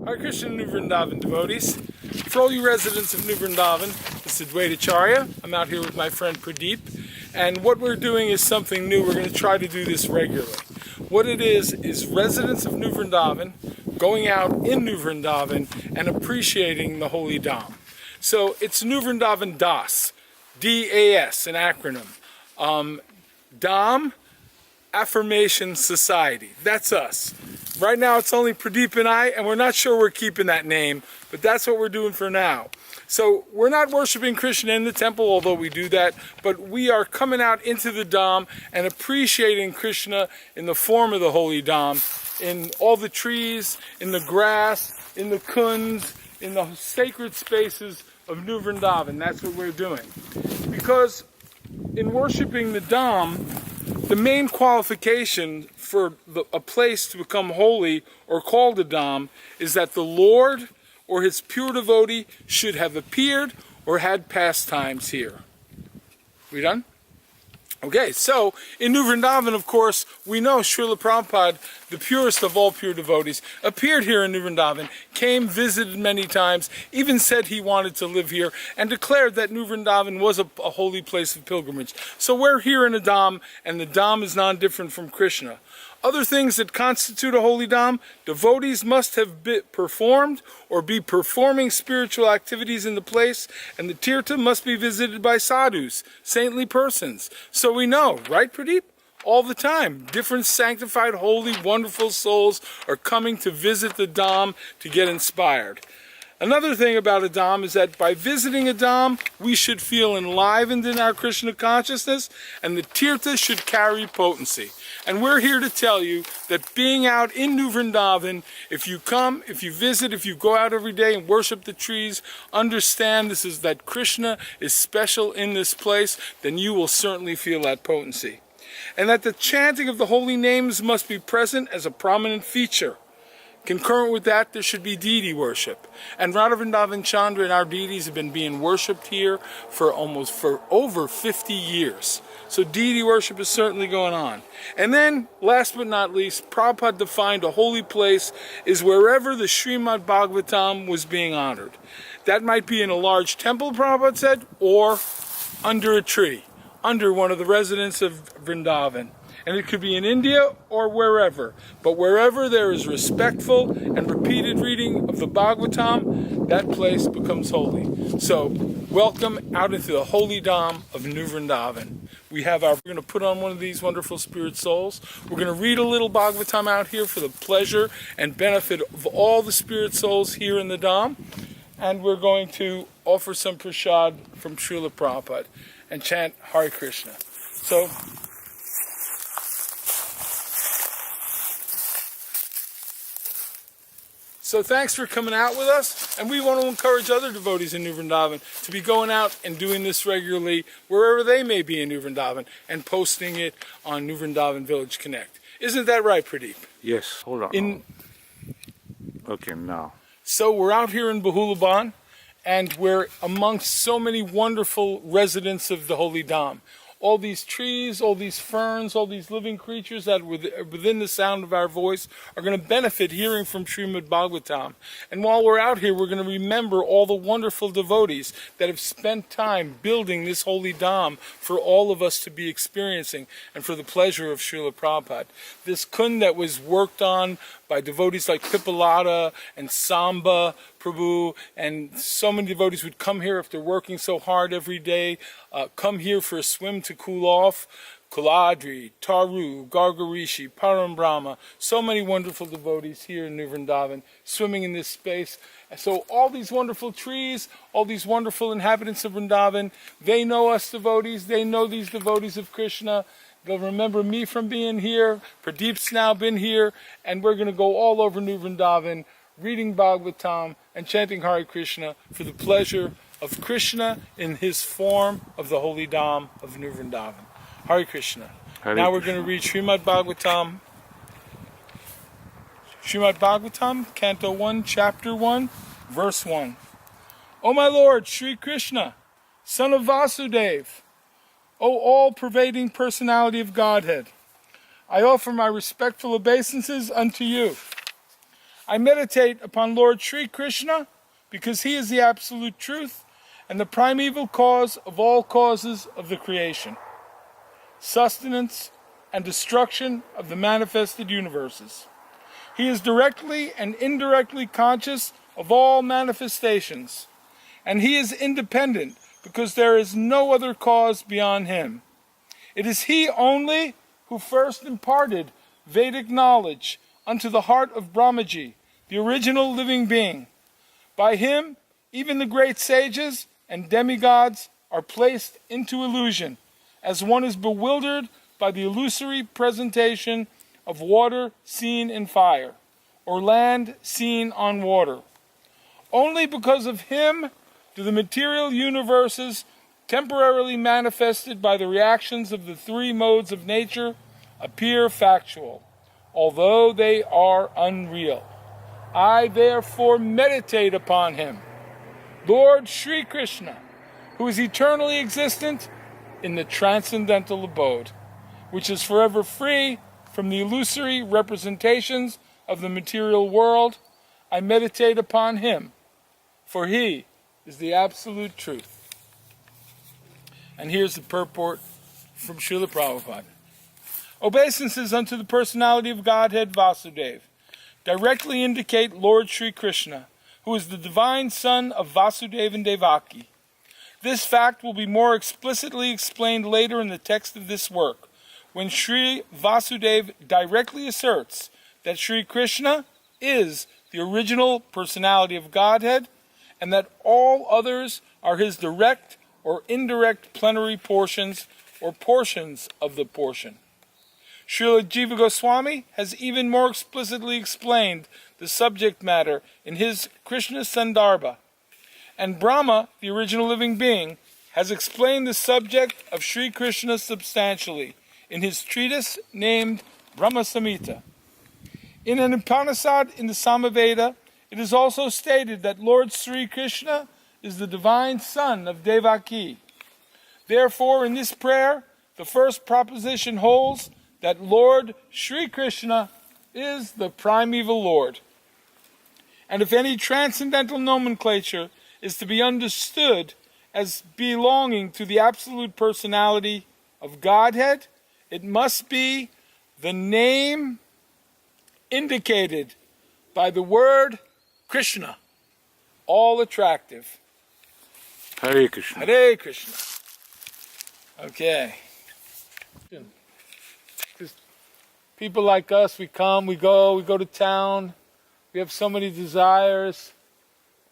Hare Krishna New Vrindavan devotees. For all you residents of New Vrindavan, this is Advaitacharya. I'm out here with my friend Pradeep, and what we're doing is something new. We're going to try to do this regularly. What it is residents of New Vrindavan going out in New Vrindavan and appreciating the Holy Dham. So it's New Vrindavan Das, D-A-S, an acronym. Dham Affirmation Society. That's us. Right now it's only Pradeep and I, and we're not sure we're keeping that name, but that's what we're doing for now. So we're not worshiping Krishna in the temple, although we do that, but we are coming out into the Dham and appreciating Krishna in the form of the Holy Dham, in all the trees, in the grass, in the kunds, in the sacred spaces of New Vrindavan. That's what we're doing. Because in worshiping the Dham, the main qualification for a place to become holy or called a Dham is that the Lord or his pure devotee should have appeared or had pastimes here. We done? Okay, so in New Vrindavan, of course, we know Srila Prabhupada, the purest of all pure devotees, appeared here in New Vrindavan, came, visited many times, even said he wanted to live here, and declared that New Vrindavan was a holy place of pilgrimage. So we're here in a Dham, and the Dham is non-different from Krishna. Other things that constitute a holy Dham: devotees must have performed or be performing spiritual activities in the place, and the tirtha must be visited by sadhus, saintly persons. So we know, right Pradeep? All the time, different sanctified, holy, wonderful souls are coming to visit the Dham to get inspired. Another thing about a Dham is that by visiting a Dham, we should feel enlivened in our Krishna consciousness, and the tirtha should carry potency. And we're here to tell you that being out in New Vrindavan, if you come, if you visit, if you go out every day and worship the trees, understand that Krishna is special in this place, then you will certainly feel that potency. And that the chanting of the holy names must be present as a prominent feature. Concurrent with that, there should be deity worship. And Radha Vrindavan Chandra and our deities have been being worshipped here for over 50 years. So deity worship is certainly going on. And then, last but not least, Prabhupada defined a holy place is wherever the Srimad Bhagavatam was being honored. That might be in a large temple, Prabhupada said, or under a tree, under one of the residents of Vrindavan. And it could be in India or wherever. But wherever there is respectful and repeated reading of the Bhagavatam, that place becomes holy. So, welcome out into the holy Dham of New Vrindavan. We're going to put on one of these wonderful spirit souls. We're going to read a little Bhagavatam out here for the pleasure and benefit of all the spirit souls here in the Dham. And we're going to offer some prasad from Srila Prabhupada and chant Hare Krishna. So thanks for coming out with us, and we want to encourage other devotees in New Vrindavan to be going out and doing this regularly wherever they may be in New Vrindavan and posting it on New Vrindavan Village Connect. Isn't that right, Pradeep? Yes, hold on. Okay, now. So we're out here in Bahulaban, and we're amongst so many wonderful residents of the Holy Dham. All these trees, all these ferns, all these living creatures that are within the sound of our voice are going to benefit hearing from Srimad Bhagavatam. And while we're out here, we're going to remember all the wonderful devotees that have spent time building this holy Dham for all of us to be experiencing and for the pleasure of Srila Prabhupada. This kund that was worked on by devotees like Pipalada and Samba Prabhu, and so many devotees would come here after working so hard every day, come here for a swim to cool off. Kuladri, Taru, Gargarishi, Param Brahma, so many wonderful devotees here in New Vrindavan swimming in this space. So all these wonderful trees, all these wonderful inhabitants of Vrindavan, they know us devotees, they know these devotees of Krishna. They'll remember me from being here. Pradeep's now been here, and we're going to go all over New Vrindavan, reading Bhagavatam and chanting Hare Krishna for the pleasure of Krishna in his form of the Holy Dham of New Vrindavan. Hare Krishna. Now we're going to read Srimad Bhagavatam. Srimad Bhagavatam, Canto 1, Chapter 1, Verse 1. O my Lord, Sri Krishna, son of Vasudeva, O all-pervading personality of Godhead, I offer my respectful obeisances unto you. I meditate upon Lord Sri Krishna because he is the absolute truth and the primeval cause of all causes of the creation, sustenance, and destruction of the manifested universes. He is directly and indirectly conscious of all manifestations, and he is independent because there is no other cause beyond him. It is he only who first imparted Vedic knowledge unto the heart of Brahmaji, the original living being. By him, even the great sages and demigods are placed into illusion, as one is bewildered by the illusory presentation of water seen in fire, or land seen on water. Only because of him do the material universes, temporarily manifested by the reactions of the three modes of nature, appear factual, although they are unreal. I therefore meditate upon him, Lord Sri Krishna, who is eternally existent in the transcendental abode, which is forever free from the illusory representations of the material world. I meditate upon him, for he is the absolute truth. And here's the purport from Srila Prabhupada. Obeisances unto the personality of Godhead Vasudeva directly indicate Lord Sri Krishna, who is the divine son of Vasudeva and Devaki. This fact will be more explicitly explained later in the text of this work, when Sri Vasudeva directly asserts that Sri Krishna is the original personality of Godhead, and that all others are his direct or indirect plenary portions, or portions of the portion. Srila Jiva Goswami has even more explicitly explained the subject matter in his Krishna Sandarbha, and Brahma, the original living being, has explained the subject of Sri Krishna substantially in his treatise named Brahma Samhita. In an Upanishad in the Samaveda, it is also stated that Lord Sri Krishna is the divine son of Devaki. Therefore, in this prayer, the first proposition holds that Lord Sri Krishna is the primeval Lord. And if any transcendental nomenclature is to be understood as belonging to the absolute personality of Godhead, it must be the name indicated by the word Krishna, all attractive. Hare Krishna. Hare Krishna. Okay. Just people like us, we come, we go to town, we have so many desires,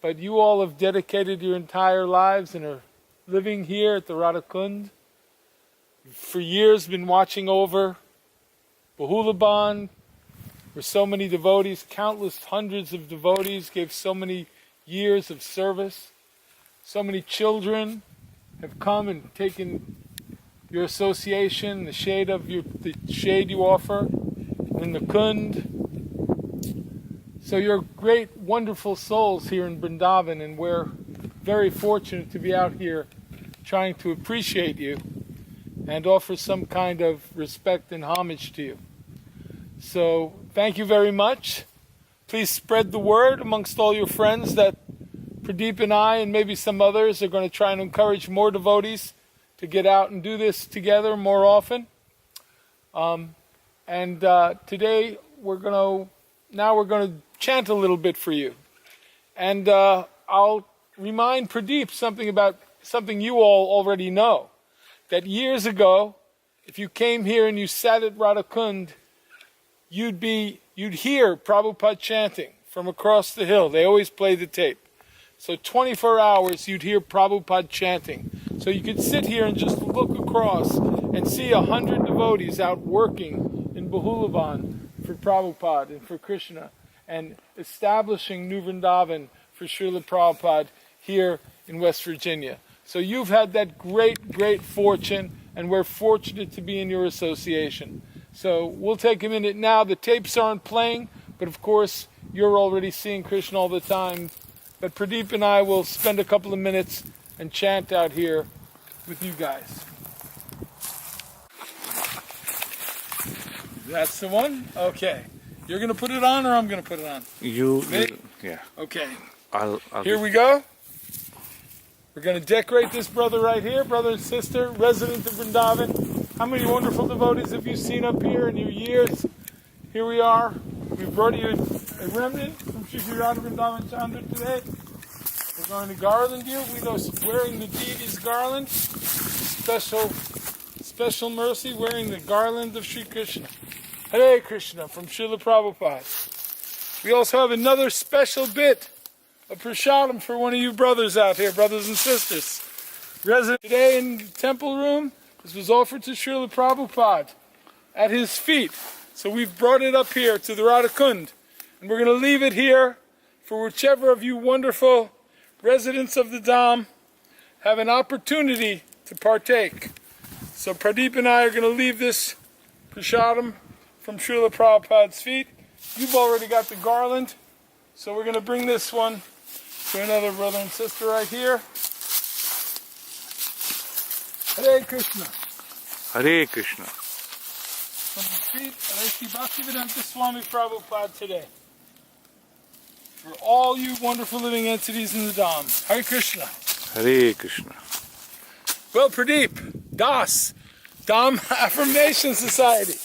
but you all have dedicated your entire lives and are living here at the Radhakund. For years been watching over Bahulaban, where so many devotees, countless hundreds of devotees, gave so many years of service. So many children have come and taken your association, the shade you offer in the Kund. So you're great, wonderful souls here in Vrindavan, and we're very fortunate to be out here trying to appreciate you and offer some kind of respect and homage to you. So thank you very much. Please spread the word amongst all your friends that Pradeep and I and maybe some others are going to try and encourage more devotees to get out and do this together more often. Today we're going to chant a little bit for you. And I'll remind Pradeep something you all already know. That years ago, if you came here and you sat at Radhakund, you'd hear Prabhupada chanting from across the hill. They always play the tape. So 24 hours you'd hear Prabhupada chanting. So you could sit here and just look across and see 100 devotees out working in Bahulavan for Prabhupada and for Krishna, and establishing New Vrindavan for Srila Prabhupada here in West Virginia. So you've had that great, great fortune, and we're fortunate to be in your association. So we'll take a minute now. The tapes aren't playing, but of course you're already seeing Krishna all the time. But Pradeep and I will spend a couple of minutes and chant out here with you guys. That's the one? Okay. You're going to put it on or I'm going to put it on? Me? Yeah. Okay. I'll Here we go. We're going to decorate this brother right here, brother and sister, resident of Vrindavan. How many wonderful devotees have you seen up here in your years? Here we are. We brought you a remnant from Shri Radha Vrindavan Chandra today. We're going to garland you. We know wearing the deity's garland, special mercy, wearing the garland of Sri Krishna. Hare Krishna from Srila Prabhupada. We also have another special bit of prasadam for one of you brothers out here, brothers and sisters. Resident today in the temple room, this was offered to Srila Prabhupada at his feet. So we've brought it up here to the Radha Kund. And we're going to leave it here for whichever of you wonderful residents of the Dham have an opportunity to partake. So Pradeep and I are going to leave this prasadam from Srila Prabhupada's feet. You've already got the garland, so we're going to bring this one to another brother and sister right here. Hare Krishna. Hare Krishna. From the feet of A.C. Bhaktivedanta Swami Prabhupada today. For all you wonderful living entities in the Dham. Hare Krishna. Hare Krishna. Well, Pradeep, Das, Dham Affirmation Society.